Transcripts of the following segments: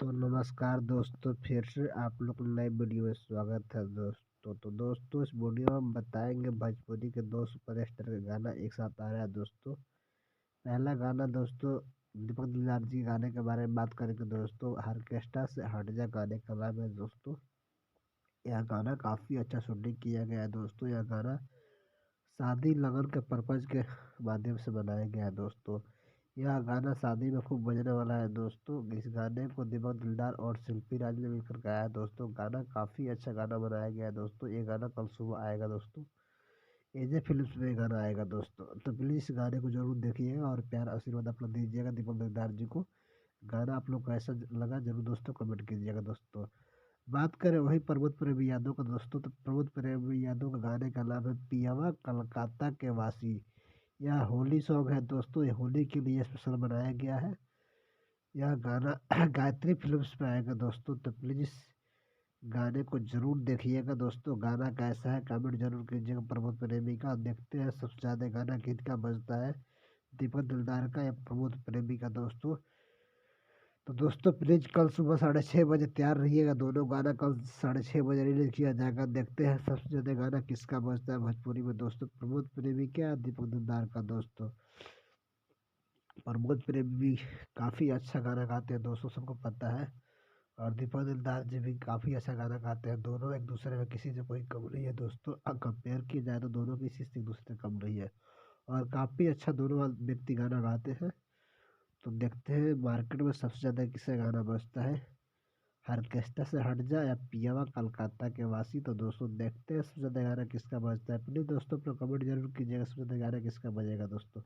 तो नमस्कार दोस्तों, फिर से आप लोग को नए वीडियो में स्वागत है दोस्तों। तो दोस्तों, इस वीडियो में हम बताएंगे भोजपुरी के दो सुपरस्टार का गाना एक साथ आ रहा है दोस्तों। पहला गाना दोस्तों दीपक दिलदार जी के गाने के बारे में बात करेंगे दोस्तों। ऑर्केस्ट्रा से हट जा गाने का नाम है दोस्तों। यह गाना काफ़ी अच्छा शूटिंग किया गया है दोस्तों। यह गाना शादी लगन के पर्पज के माध्यम से बनाया गया है दोस्तों। यह गाना शादी में खूब बजने वाला है दोस्तों। इस गाने को दीपक दिलदार और शिल्पी राज ने मिलकर गाया है दोस्तों। गाना काफ़ी अच्छा गाना बनाया गया है दोस्तों। ये गाना कल सुबह आएगा दोस्तों। एजे फिल्म्स में ये गाना आएगा दोस्तों। तो प्लीज़ इस गाने को जरूर देखिएगा और प्यार आशीर्वाद अपना दीजिएगा दीपक दिलदार जी को। गाना आप लोग को कैसा लगा जरूर दोस्तों कमेंट कीजिएगा दोस्तों। बात करें वही प्रमोद प्रेमी यादव का दोस्तों, तो प्रमोद प्रेमी यादव का गाने का नाम है पियावा कलकत्ता के वासी। यह होली सॉन्ग है दोस्तों। ये होली के लिए स्पेशल बनाया गया है। यह गाना गायत्री फिल्म्स में आएगा दोस्तों। तो प्लीज़ गाने को जरूर देखिएगा दोस्तों। गाना कैसा है कमेंट जरूर कीजिएगा प्रमोद प्रेमी का। देखते हैं सबसे ज़्यादा गाना किसका बजता है, दीपक दिलदार का या प्रमोद प्रेमी का दोस्तों। तो दोस्तों प्लीज़ कल सुबह 6:30 बजे तैयार रहिएगा। दोनों गाना कल 6:30 बजे रिलीज किया जाएगा। देखते हैं सबसे ज़्यादा गाना किसका बजता है भोजपुरी में दोस्तों, प्रमोद प्रेमी का या दीपक दिलदार का दोस्तों। प्रमोद प्रेमी भी काफ़ी अच्छा गाना गाते हैं दोस्तों, सबको पता है। और दीपक दिलदार जी भी काफ़ी अच्छा गाना गाते हैं। दोनों एक दूसरे में किसी से कोई कम नहीं है दोस्तों। कंपेयर किया जाए तो दोनों किसी से एक दूसरे से कम नहीं है। और काफ़ी अच्छा दोनों व्यक्ति गाना गाते हैं। तो देखते हैं मार्केट में सबसे ज़्यादा किसका गाना बजता है, ऑर्केस्ट्रा से हट जा या पियावा कलकत्ता के वासी। तो दोस्तों देखते हैं सबसे ज़्यादा गाना किसका बजता है। प्लीज़ दोस्तों अपना कमेंट जरूर कीजिएगा सबसे ज़्यादा गाना किसका बजेगा दोस्तों।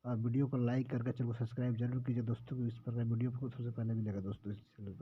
और वीडियो को लाइक करके चलो सब्सक्राइब जरूर कीजिए दोस्तों, इस पर वीडियो को सबसे पहले मिलेगा दोस्तों इस चैनल पर।